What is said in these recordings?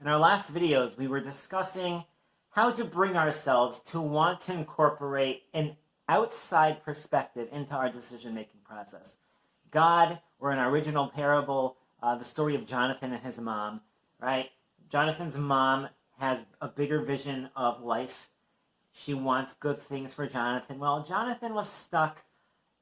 In our last videos, we were discussing how to bring ourselves to want to incorporate an outside perspective into our decision-making process. God, or in our original parable, the story of Jonathan and his mom, right? Jonathan's mom has a bigger vision of life. She wants good things for Jonathan. Well, Jonathan was stuck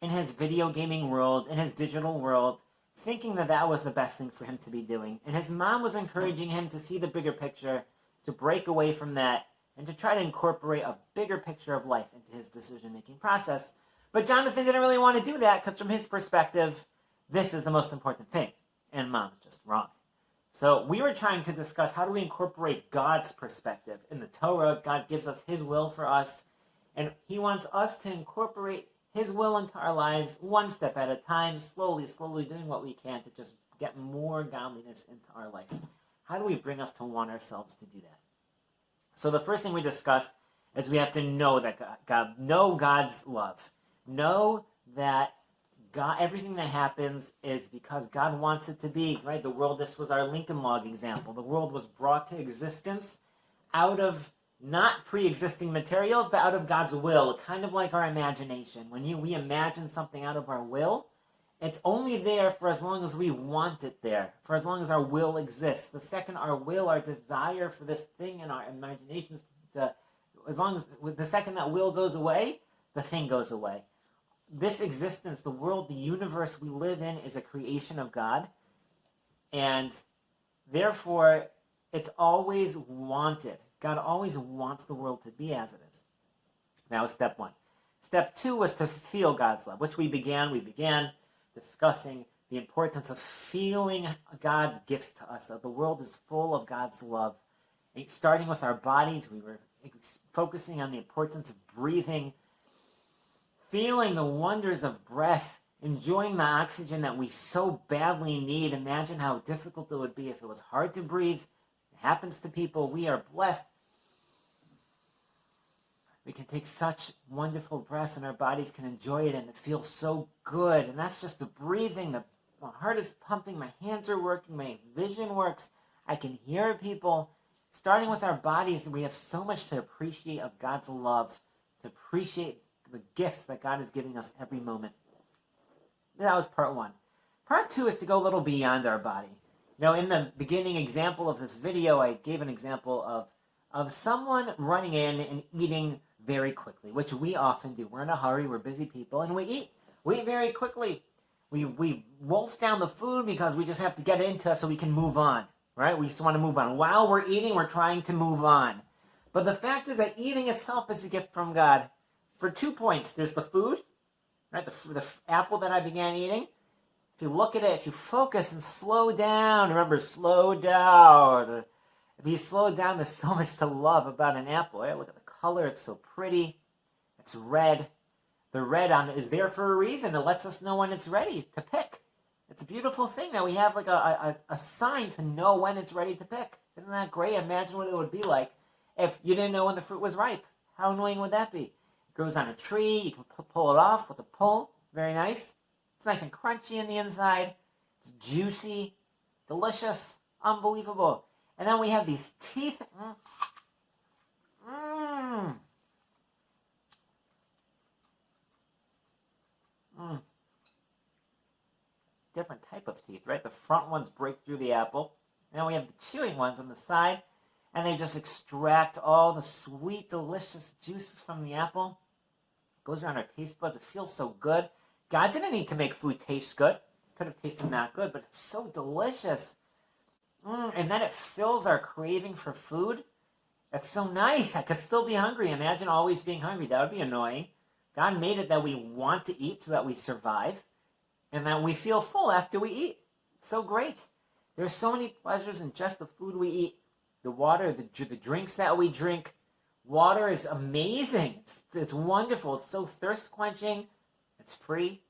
in his video gaming world, in his digital world, thinking that that was the best thing for him to be doing. And his mom was encouraging him to see the bigger picture, to break away from that, and to try to incorporate a bigger picture of life into his decision-making process. But Jonathan didn't really want to do that because from his perspective, this is the most important thing. And mom's just wrong. So we were trying to discuss how do we incorporate God's perspective. In the Torah, God gives us his will for us, and he wants us to incorporate his will into our lives one step at a time, slowly doing what we can to just get more godliness into our life. How do we bring us to want ourselves to do that? So the first thing we discussed is we have to know that know God's love. Know that God, everything that happens is because God wants it to be, right? The world, this was our Lincoln Log example. The world was brought to existence out of not pre-existing materials, but out of God's will, kind of like our imagination. When we imagine something out of our will, it's only there for as long as we want it there, for as long as our will exists. The second our will, our desire for this thing in our imaginations, the second that will goes away, the thing goes away. This existence, the world, the universe we live in is a creation of God, and therefore it's always wanted. God always wants the world to be as it is. That was step one. Step two was to feel God's love, which we began discussing the importance of feeling God's gifts to us. The world is full of God's love. Starting with our bodies, we were focusing on the importance of breathing, feeling the wonders of breath, enjoying the oxygen that we so badly need. Imagine how difficult it would be if it was hard to breathe. It happens to people. We are blessed. We can take such wonderful breaths and our bodies can enjoy it and it feels so good. And that's just the breathing. My heart is pumping. My hands are working. My vision works. I can hear people. Starting with our bodies, we have so much to appreciate of God's love, to appreciate the gifts that God is giving us every moment. That was part one. Part two is to go a little beyond our body. Now, in the beginning example of this video, I gave an example of someone running in and eating very quickly, which we often do. We're in a hurry, we're busy people, and we eat very quickly. We wolf down the food because we just have to get into it so we can move on, right? We just want to move on. While we're eating, we're trying to move on. But the fact is that eating itself is a gift from God for 2 points. There's the food, right? The apple that I began eating. If you look at it, if you focus and slow down, remember, slow down. If you slow down, there's so much to love about an apple. Right? Look at the color. It's so pretty. It's red. The red on it is there for a reason. It lets us know when it's ready to pick. It's a beautiful thing that we have like a sign to know when it's ready to pick. Isn't that great? Imagine what it would be like if you didn't know when the fruit was ripe. How annoying would that be? It grows on a tree. You can pull it off with a pull. Very nice. It's nice and crunchy in the inside. It's juicy, delicious, unbelievable. And then we have these teeth. Different type of teeth, right? The front ones break through the apple. And then we have the chewing ones on the side. And they just extract all the sweet, delicious juices from the apple. It goes around our taste buds. It feels so good. God didn't need to make food taste good. It could have tasted not good, but it's so delicious. And then it fills our craving for food. That's so nice. I could still be hungry. Imagine always being hungry. That would be annoying. God made it that we want to eat so that we survive. And that we feel full after we eat. It's so great. There's so many pleasures in just the food we eat. The water, the drinks that we drink. Water is amazing. It's wonderful. It's so thirst-quenching. It's free.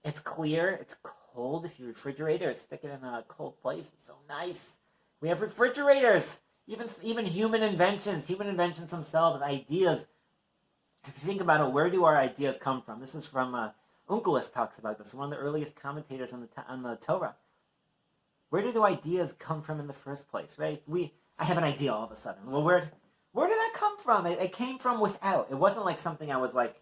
It's clear. It's cold if you refrigerate it or stick it in a cold place. It's so nice. We have refrigerators. Even human inventions themselves, ideas. If you think about it, where do our ideas come from? This is from Onkelos talks about this, one of the earliest commentators on the Torah. Where do ideas come from in the first place, right? I have an idea all of a sudden. Well, where did that come from? It came from without. It wasn't like something I was like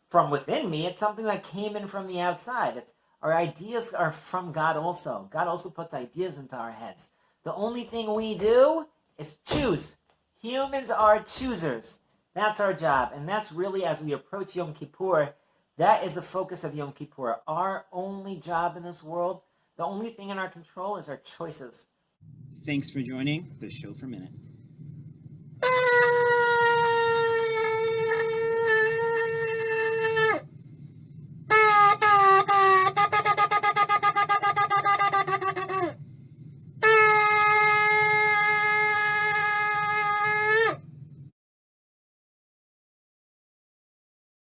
from within me. It's something that came in from the outside. Our ideas are from God also. God also puts ideas into our heads. The only thing we do is choose. Humans are choosers. That's our job. And that's really, as we approach Yom Kippur, that is the focus of Yom Kippur. Our only job in this world, the only thing in our control is our choices. Thanks for joining the Shofar Minute.